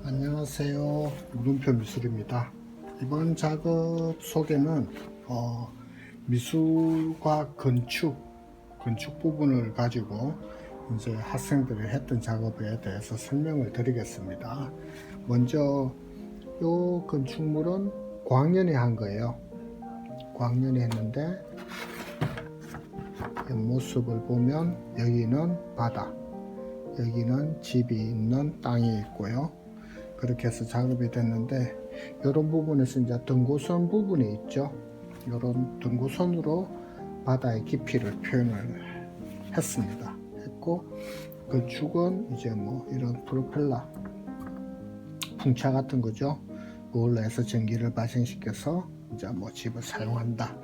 안녕하세요. 물음표 미술입니다. 이번 작업 소개는 미술과 건축 부분을 가지고 이제 학생들이 했던 작업에 대해서 설명을 드리겠습니다. 먼저 이 건축물은 고학년이 한 거예요. 고학년이 했는데 옆모습을 보면 여기는 바다, 여기는 집이 있는 땅이 있고요. 그렇게 해서 작업이 됐는데, 이런 부분에서 이제 등고선 부분이 있죠. 이런 등고선으로 바다의 깊이를 표현을 했습니다. 했고, 그 죽은 이제 뭐 이런 프로펠러 풍차 같은 거죠. 그걸로 해서 전기를 발생시켜서 이제 뭐 집을 사용한다.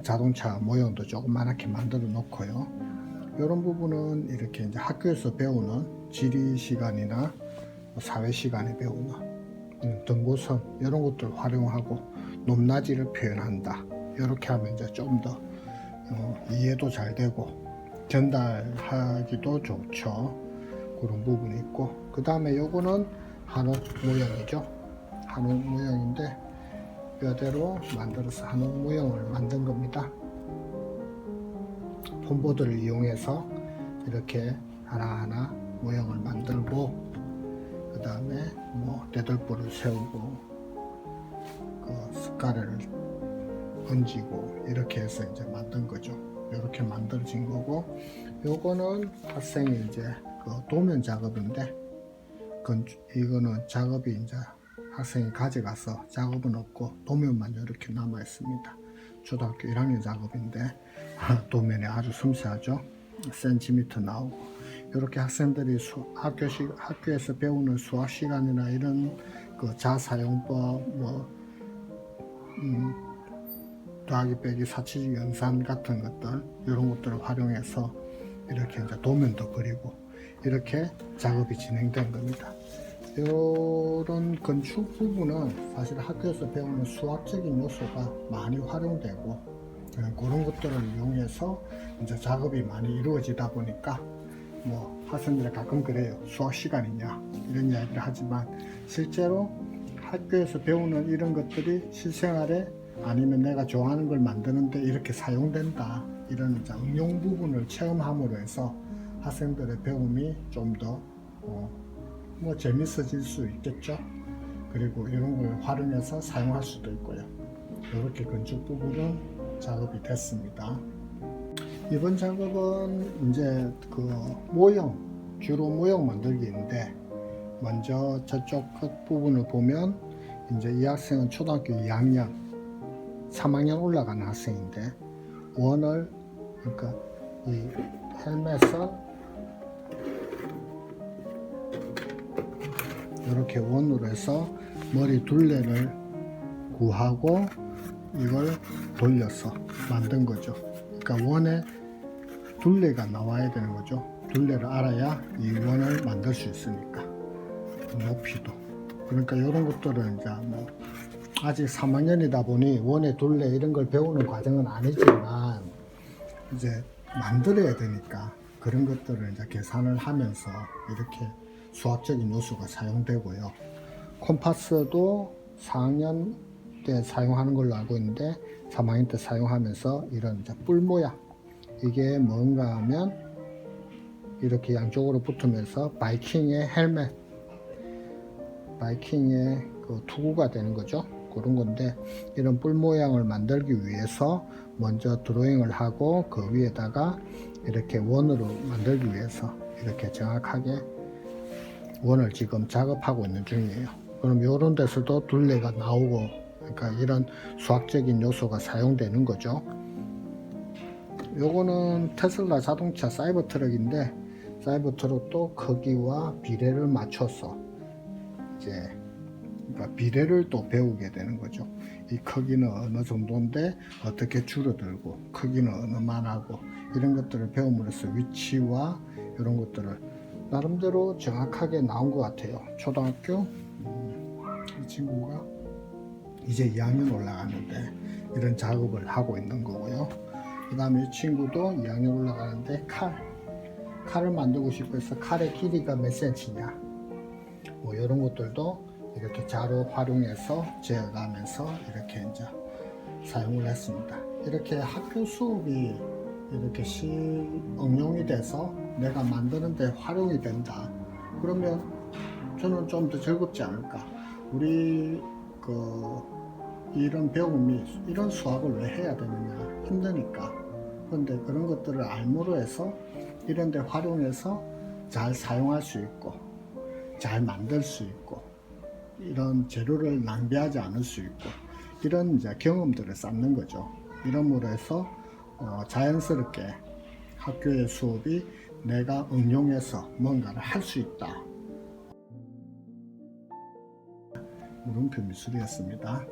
자동차 모형도 조그맣게 만들어 놓고요. 이런 부분은 이렇게 이제 학교에서 배우는 지리 시간이나 사회 시간에 배우는 등고선 이런 것들을 활용하고 높낮이를 표현한다. 이렇게 하면 이제 좀 더 이해도 잘 되고 전달하기도 좋죠. 그런 부분이 있고, 그 다음에 요거는 한옥 모형이죠. 한옥 모형인데 뼈대로 만들어서 한옥 모형을 만든 겁니다. 폼보드를 이용해서 이렇게 하나하나 모형을 만들고, 그 다음에 뭐 대들보를 세우고 그 숟가락을 얹고 이렇게 해서 이제 만든 거죠. 이렇게 만들어진 거고, 요거는 학생이 이제 그 도면 작업인데, 이거는 작업이 이제 학생이 가져가서 작업은 없고 도면만 이렇게 남아 있습니다. 초등학교 1학년 작업인데 도면이 아주 섬세하죠. 센티미터 나오고, 이렇게 학생들이 학교에서 배우는 수학 시간이나 이런 그 자사용법, 더하기 빼기 사치적 연산 같은 것들, 이런 것들을 활용해서 이렇게 이제 도면도 그리고 이렇게 작업이 진행된 겁니다. 이런 건축 부분은 사실 학교에서 배우는 수학적인 요소가 많이 활용되고, 그런 것들을 이용해서 이제 작업이 많이 이루어지다 보니까 뭐 학생들이 가끔 그래요. 수학 시간이냐 이런 이야기를 하지만, 실제로 학교에서 배우는 이런 것들이 실생활에 아니면 내가 좋아하는 걸 만드는데 이렇게 사용된다, 이런 이제 응용 부분을 체험함으로 해서 학생들의 배움이 좀 더 재밌어질 수 있겠죠. 그리고 이런 걸 활용해서 사용할 수도 있고요. 이렇게 건축 부분은 작업이 됐습니다. 이번 작업은 이제 그 모형, 주로 모형 만들기인데, 먼저 저쪽 끝 부분을 보면 이제 이 학생은 초등학교 2학년, 3학년 올라가는 학생인데, 원을, 그러니까 이 헬멧을 이렇게 원으로 해서 머리 둘레를 구하고 이걸 돌려서 만든 거죠. 그러니까 원에 둘레가 나와야 되는 거죠. 둘레를 알아야 이 원을 만들 수 있으니까. 높이도. 그러니까 이런 것들은 이제 뭐 아직 3학년이다 보니 원의 둘레 이런 걸 배우는 과정은 아니지만, 이제 만들어야 되니까 그런 것들을 이제 계산을 하면서 이렇게 수학적인 요소가 사용되고요. 콤파스도 4학년 때 사용하는 걸로 알고 있는데 3학년 때 사용하면서 이런 이제 뿔 모양, 이게 뭔가 하면 이렇게 양쪽으로 붙으면서 바이킹의 헬멧, 바이킹의 그 투구가 되는 거죠. 그런 건데, 이런 뿔 모양을 만들기 위해서 먼저 드로잉을 하고 그 위에다가 이렇게 원으로 만들기 위해서 이렇게 정확하게 원을 지금 작업하고 있는 중이에요. 그럼 이런 데서도 둘레가 나오고, 그러니까 이런 수학적인 요소가 사용되는 거죠. 요거는 테슬라 자동차 사이버 트럭인데, 사이버 트럭도 크기와 비례를 맞춰서 이제 그러니까 비례를 또 배우게 되는 거죠. 이 크기는 어느 정도인데 어떻게 줄어들고, 크기는 얼마나고, 이런 것들을 배움으로써 위치와 이런 것들을 나름대로 정확하게 나온 것 같아요. 초등학교 이 친구가 이제 2학년 올라가는데 이런 작업을 하고 있는 거고요. 그 다음에 이 친구도 2학년 올라가는데 칼을 만들고 싶어 해서 칼의 길이가 몇 cm냐, 뭐 이런 것들도 이렇게 자료 활용해서 재어가면서 이렇게 이제 사용을 했습니다. 이렇게 학교 수업이 이렇게 응용이 돼서 내가 만드는데 활용이 된다. 그러면 저는 좀 더 즐겁지 않을까. 우리 이런 배움이 이런 수학을 왜 해야 되느냐, 힘드니까. 그런데 그런 것들을 알므로 해서 이런 데 활용해서 잘 사용할 수 있고 잘 만들 수 있고 이런 재료를 낭비하지 않을 수 있고 이런 이제 경험들을 쌓는 거죠. 이러므로 해서 자연스럽게 학교의 수업이 내가 응용해서 뭔가를 할 수 있다. 물음표 미술이었습니다.